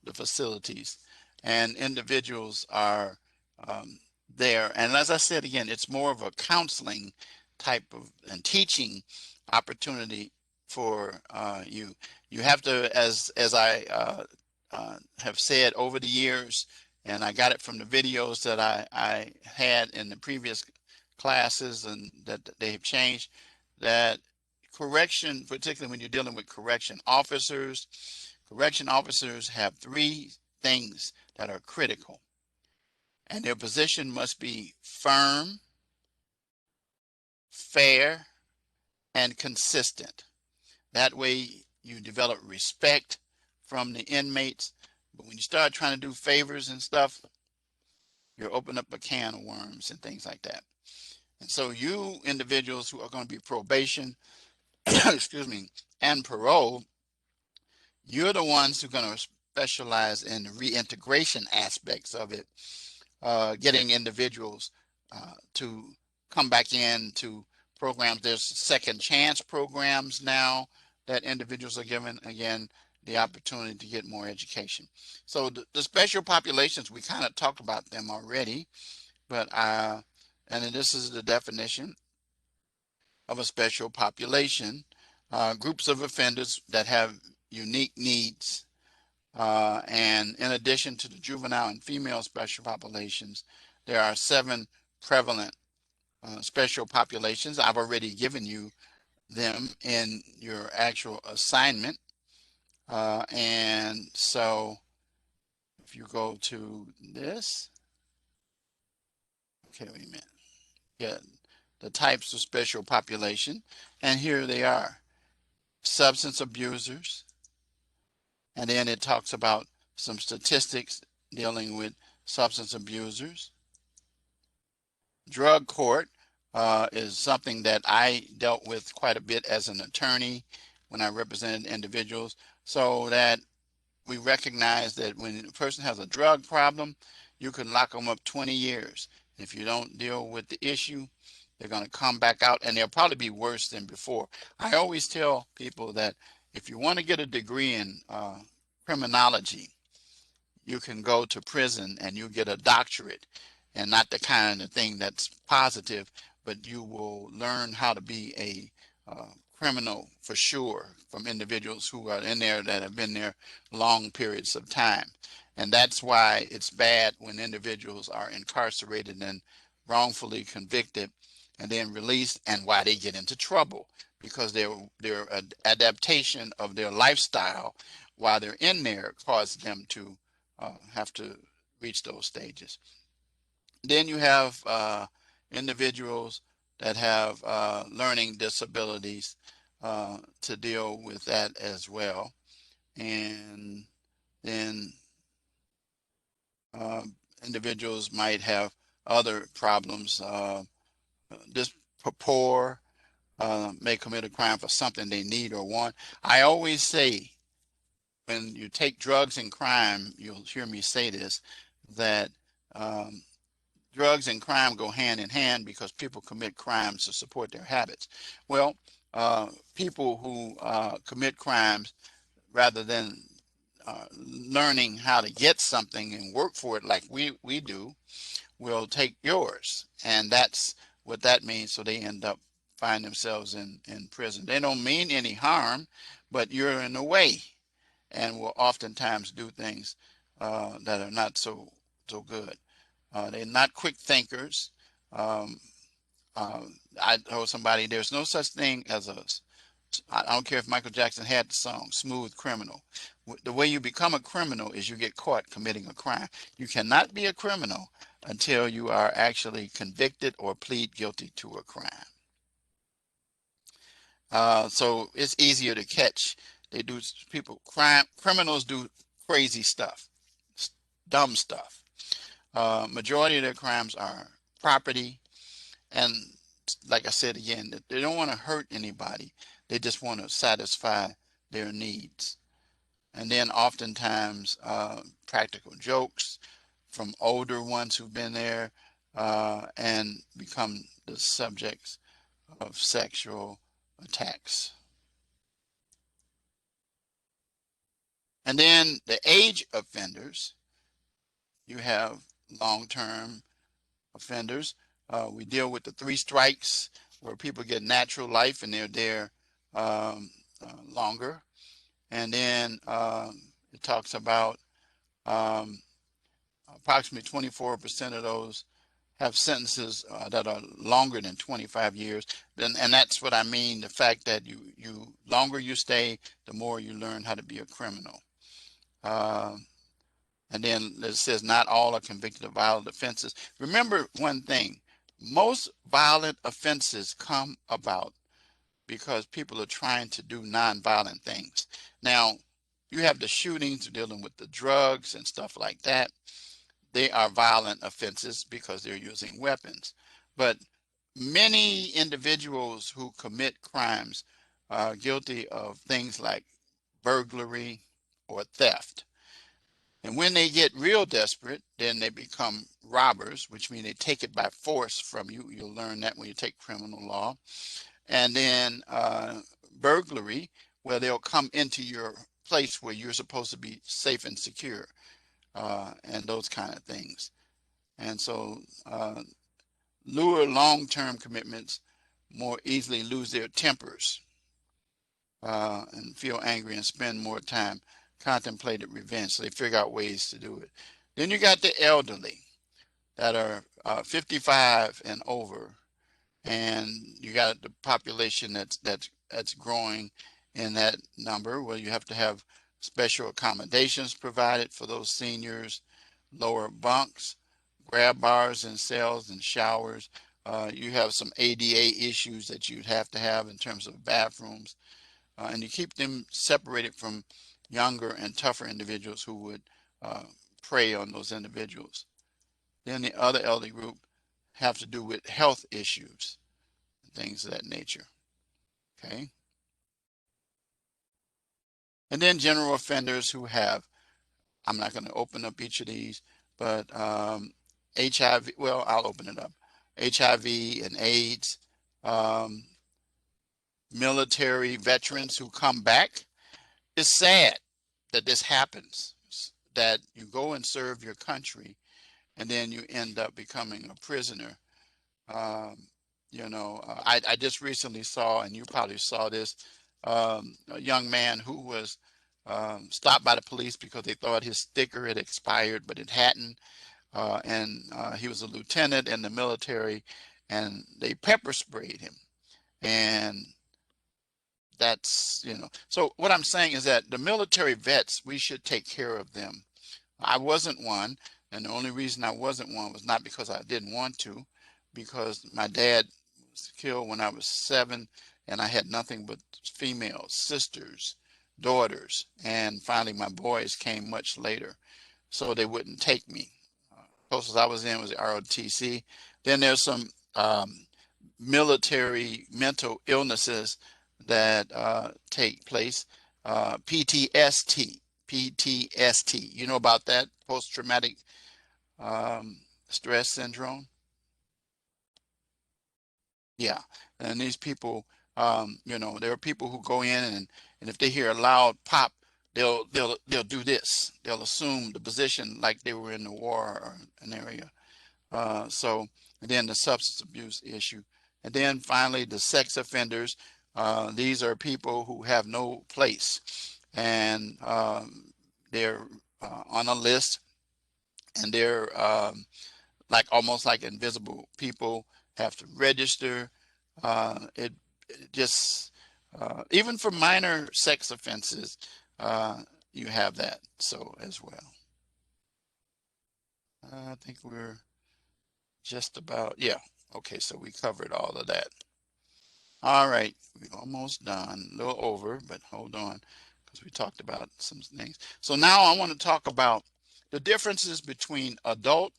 the facilities, and individuals are there. And as I said again, it's more of a counseling type of and teaching opportunity for you. You have to, as I have said over the years, and I got it from the videos that I had in the previous classes, and that they've changed, that correction, particularly when you're dealing with correction officers have three things that are critical, and their position must be firm, fair, and consistent. That way you develop respect from the inmates. But when you start trying to do favors and stuff, you're opening up a can of worms and things like that. And so you individuals who are going to be probation, excuse me, and parole, you're the ones who are going to specialize in the reintegration aspects of it, getting individuals to come back into programs. There's second chance programs now that individuals are given, again, the opportunity to get more education. So the special populations, we kind of talked about them already, but and this is the definition of a special population: groups of offenders that have unique needs. And in addition to the juvenile and female special populations, there are 7 prevalent special populations. I've already given you them in your actual assignment. And so if you go to this, okay, wait a minute. Yeah, the types of special population, and here they are: substance abusers, and then it talks about some statistics dealing with substance abusers. Drug court is something that I dealt with quite a bit as an attorney when I represented individuals, so that we recognize that when a person has a drug problem, you can lock them up 20 years. If you don't deal with the issue, they're going to come back out, and they'll probably be worse than before. I always tell people that if you want to get a degree in criminology, you can go to prison and you get a doctorate, and not the kind of thing that's positive, but you will learn how to be a criminal for sure, from individuals who are in there that have been there long periods of time. And that's why it's bad when individuals are incarcerated and wrongfully convicted and then released, and why they get into trouble, because their adaptation of their lifestyle while they're in there caused them to have to reach those stages. Then you have individuals that have learning disabilities to deal with that as well. And then individuals might have other problems. This poor may commit a crime for something they need or want. I always say, when you take drugs and crime, you'll hear me say this, that um, drugs and crime go hand in hand because people commit crimes to support their habits. Well, people who commit crimes rather than learning how to get something and work for it like we do, will take yours. And that's what that means. So they end up find themselves in prison. They don't mean any harm, but you're in the way and will oftentimes do things that are not so good. They're not quick thinkers. Um, uh, I told somebody there's no such thing as I don't care if Michael Jackson had the song Smooth Criminal. The way you become a criminal is you get caught committing a crime. You cannot be a criminal until you are actually convicted or plead guilty to a crime. So it's easier to catch. They do criminals do crazy stuff, dumb stuff. Majority of their crimes are property, and like I said again, they don't want to hurt anybody. They just want to satisfy their needs. And then oftentimes practical jokes from older ones who've been there and become the subjects of sexual attacks. And then the age offenders, you have long-term offenders. We deal with the 3 strikes where people get natural life and they're there longer. And then it talks about approximately 24% of those have sentences that are longer than 25 years. And that's what I mean, the fact that you longer you stay, the more you learn how to be a criminal. And then it says not all are convicted of violent offenses. Remember one thing, most violent offenses come about because people are trying to do nonviolent things. Now, you have the shootings dealing with the drugs and stuff like that. They are violent offenses because they're using weapons. But many individuals who commit crimes are guilty of things like burglary or theft. And when they get real desperate, then they become robbers, which means they take it by force from you. You'll learn that when you take criminal law. And then burglary, where they'll come into your place where you're supposed to be safe and secure, and those kind of things. And so lure long-term commitments more easily lose their tempers and feel angry and spend more time contemplating revenge. So they figure out ways to do it. Then you got the elderly that are 55 and over, and you got the population that's growing in that number, where you have to have special accommodations provided for those seniors, lower bunks, grab bars in cells and showers. You have some ADA issues that you'd have to have in terms of bathrooms, and you keep them separated from younger and tougher individuals who would prey on those individuals. Then the other elderly group have to do with health issues, things of that nature. Okay. And then general offenders who have, I'm not going to open up each of these, but HIV, well, I'll open it up. HIV and AIDS, um, military veterans who come back. It's sad that this happens, that you go and serve your country and then you end up becoming a prisoner. Um, I just recently saw, and you probably saw this, a young man who was stopped by the police because they thought his sticker had expired, but it hadn't. And he was a lieutenant in the military, and they pepper sprayed him. And so what I'm saying is that the military vets, we should take care of them. I wasn't one, and the only reason I wasn't one was not because I didn't want to, because my dad was killed when I was 7, and I had nothing but female sisters, daughters, and finally my boys came much later, so they wouldn't take me. Closest I was in was the ROTC. Then there's some military mental illnesses that take place. PTSD. PTSD. You know about that? Post-traumatic stress syndrome. Yeah, and these people, there are people who go in and if they hear a loud pop, they'll do this. They'll assume the position like they were in the war or an area. So, and then the substance abuse issue, and then finally the sex offenders. These are people who have no place, and they're on a list, and they're like almost like invisible people, have to register. It just even for minor sex offenses, you have that so as well. I think we're just about, yeah. Okay, so we covered all of that. All right, we're almost done, a little over, but hold on, because we talked about some things. So now I want to talk about the differences between adult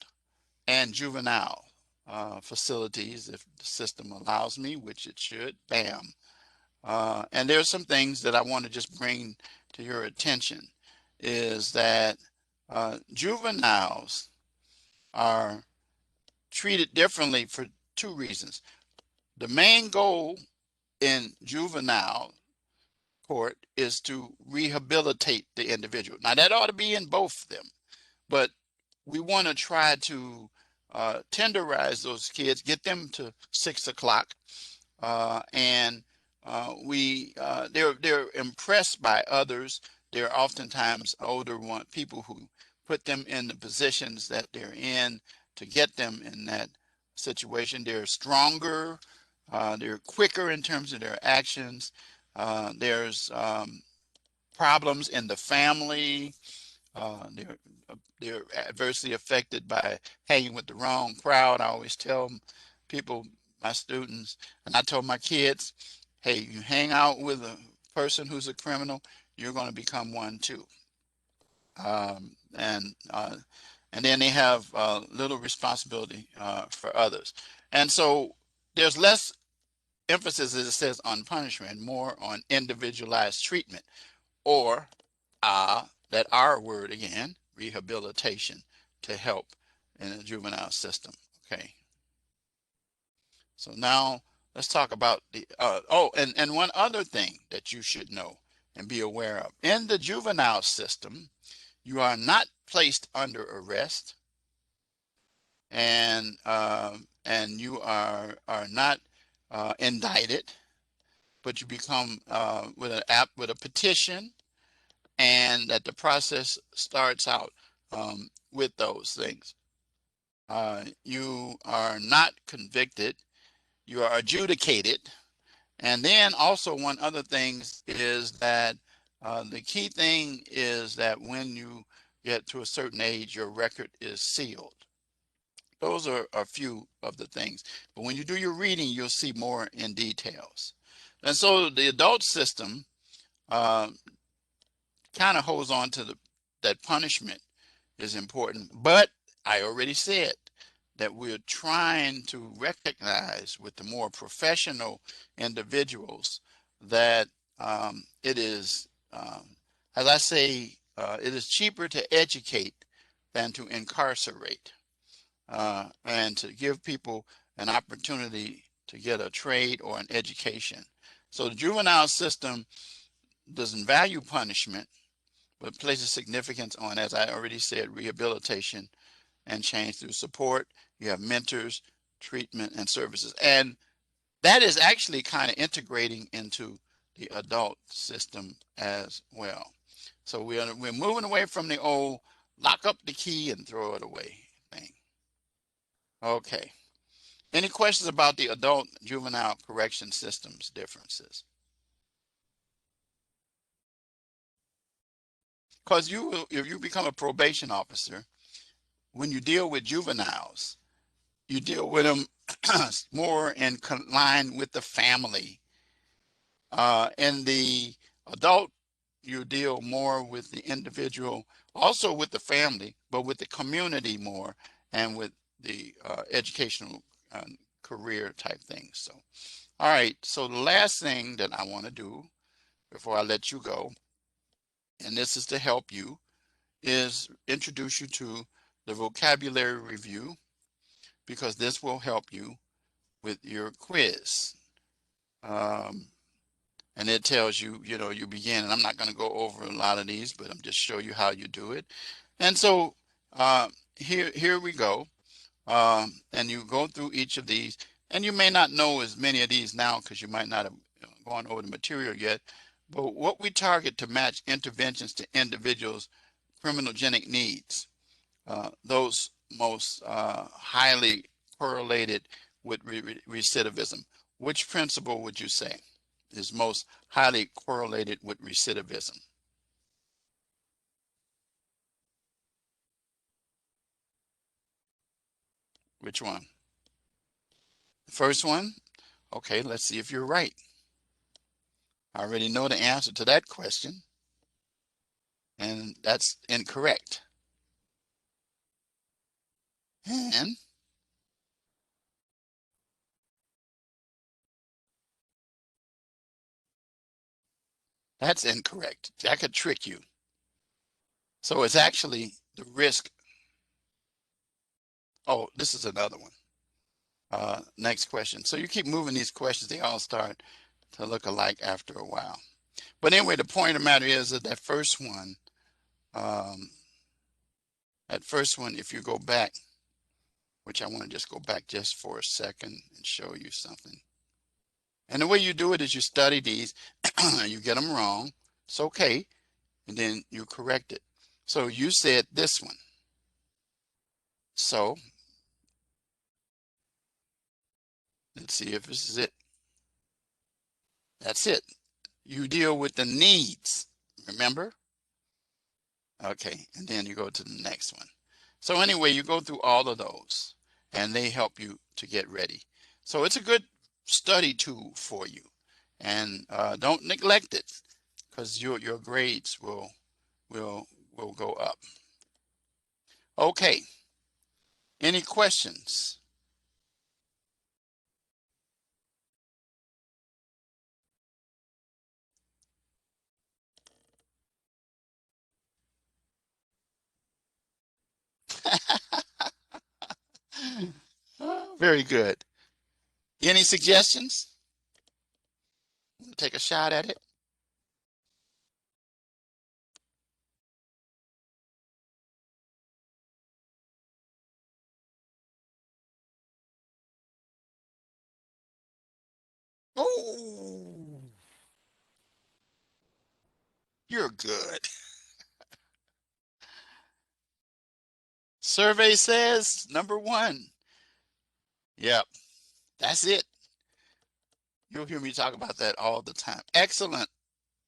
and juvenile facilities, if the system allows me, which it should. Bam. And there's some things that I want to just bring to your attention, is that juveniles are treated differently for 2 reasons. The main goal in juvenile court is to rehabilitate the individual. Now that ought to be in both of them, but we want to try to tenderize those kids, get them to 6 o'clock, and they're impressed by others. They're oftentimes older people who put them in the positions that they're in to get them in that situation. They're stronger, they're quicker in terms of their actions. There's problems in the family. They're adversely affected by hanging with the wrong crowd. I always tell people, my students, and I told my kids, hey, you hang out with a person who's a criminal, you're going to become one too. Um, and uh, and then they have little responsibility for others. And so there's less emphasis, as it says, on punishment, more on individualized treatment, or that R word again, rehabilitation, to help in the juvenile system. Okay. So now let's talk about the, and one other thing that you should know and be aware of. In the juvenile system, you are not placed under arrest, and you are not indicted, but you become with a petition, and that the process starts out with those things. You are not convicted, you are adjudicated. And then also one other thing is that the key thing is that when you get to a certain age, your record is sealed. Those are a few of the things. But when you do your reading, you'll see more in details. And so the adult system uh, kind of holds on to that punishment is important. But I already said that we're trying to recognize with the more professional individuals that it is, as I say, it is cheaper to educate than to incarcerate, and to give people an opportunity to get a trade or an education. So the juvenile system doesn't value punishment, but places significance on, as I already said, rehabilitation and change through support. You have mentors, treatment, and services. And that is actually kind of integrating into the adult system as well. So we're moving away from the old lock up the key and throw it away thing. Okay. Any questions about the adult juvenile correction systems differences? Because if you become a probation officer, when you deal with juveniles, you deal with them more in line with the family. In the adult, you deal more with the individual, also with the family, but with the community more, and with the educational career type things. So, all right. So the last thing that I want to do before I let you go, and this is to help you, is introduce you to the vocabulary review, because this will help you with your quiz. Um, and it tells you, you begin, and I'm not going to go over a lot of these, but I'm just show you how you do it. And so here we go. And you go through each of these, and you may not know as many of these now because you might not have gone over the material yet. But what we target to match interventions to individuals' criminogenic needs, those most highly correlated with recidivism. Which principle would you say is most highly correlated with recidivism? Which one? The first one? Okay, let's see if you're right. I already know the answer to that question, and that's incorrect. And that's incorrect. That could trick you. So it's actually the risk. Oh, this is another one. Next question. So you keep moving these questions, they all start to look alike after a while. But anyway, the point of the matter is that um, that first one, if you go back, which I want to just go back just for a second and show you something. And the way you do it is you study these, you get them wrong, it's okay, and then you correct it. So you said this one. So let's see if this is it. That's it. You deal with the needs, remember? Okay, and then you go to the next one. So anyway, you go through all of those, and they help you to get ready. So it's a good study tool for you, and don't neglect it, because your grades will will go up. Okay, any questions? Very good. Any suggestions? Take a shot at it. Oh, you're good. Survey says number one. Yep, that's it. You'll hear me talk about that all the time. Excellent,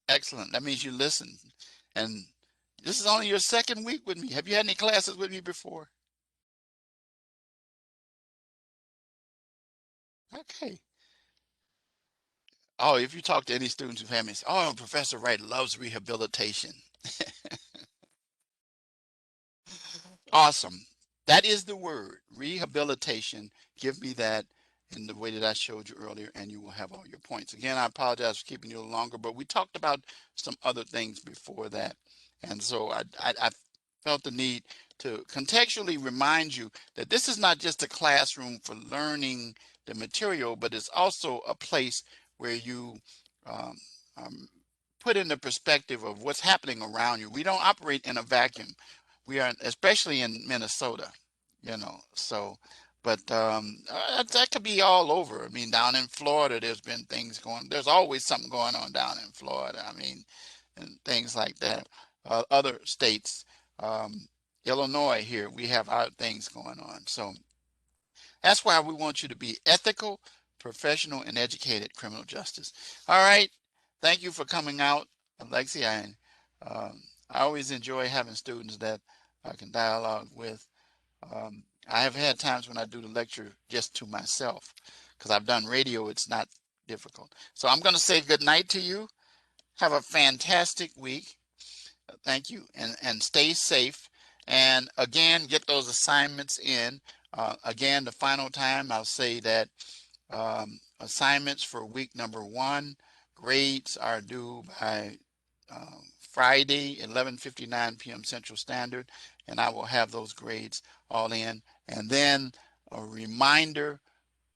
excellent. That means you listen. And this is only your second week with me. Have you had any classes with me before? Okay. Oh, if you talk to any students who have me, say, oh, Professor Wright loves rehabilitation. Awesome. That is the word, rehabilitation. Give me that in the way that I showed you earlier, and you will have all your points. Again, I apologize for keeping you a little longer, but we talked about some other things before that. And so I felt the need to contextually remind you that this is not just a classroom for learning the material, but it's also a place where you um, um, put in the perspective of what's happening around you. We don't operate in a vacuum. We are, especially in Minnesota, so, but that could be all over. I mean, down in Florida, there's always something going on down in Florida. I mean, and things like that. Other states, um, Illinois here, we have our things going on. So that's why we want you to be ethical, professional, and educated criminal justice. All right. Thank you for coming out, Alexia. I always enjoy having students that I can dialogue with. I have had times when I do the lecture just to myself, because I've done radio, it's not difficult. So I'm going to say good night to you. Have a fantastic week. Thank you, and stay safe. And again, get those assignments in. Again, the final time, I'll say that assignments for week number 1, grades are due by Friday, 11:59 p.m. Central Standard, and I will have those grades all in. And then a reminder,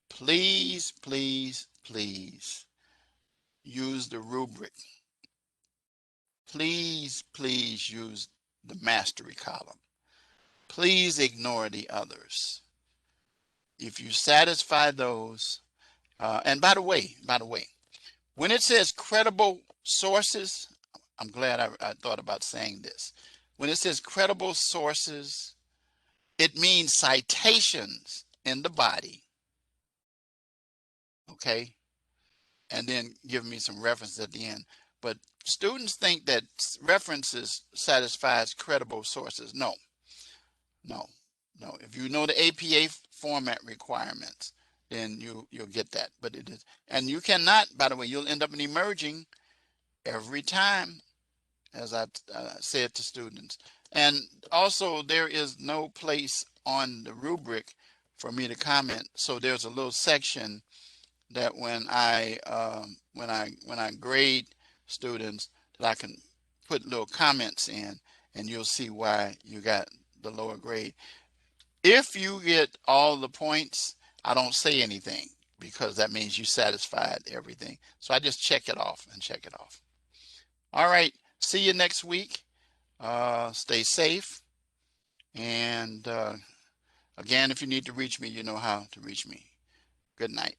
please, please, please use the rubric. Please, please use the mastery column. Please ignore the others. If you satisfy those, and by the way, when it says credible sources, I'm glad I thought about saying this. When it says credible sources, it means citations in the body, okay? And then give me some references at the end. But students think that references satisfies credible sources. No, no, no. If you know the APA format requirements, then you'll get that. But it is, and you cannot, by the way, you'll end up in emerging every time, as I said to students. And also, there is no place on the rubric for me to comment. So there's a little section that when I grade students, that I can put little comments in, and you'll see why you got the lower grade. If you get all the points, I don't say anything, because that means you satisfied everything. So I just check it off and check it off. All right, see you next week. Stay safe, and again, if you need to reach me, you know how to reach me. Good night.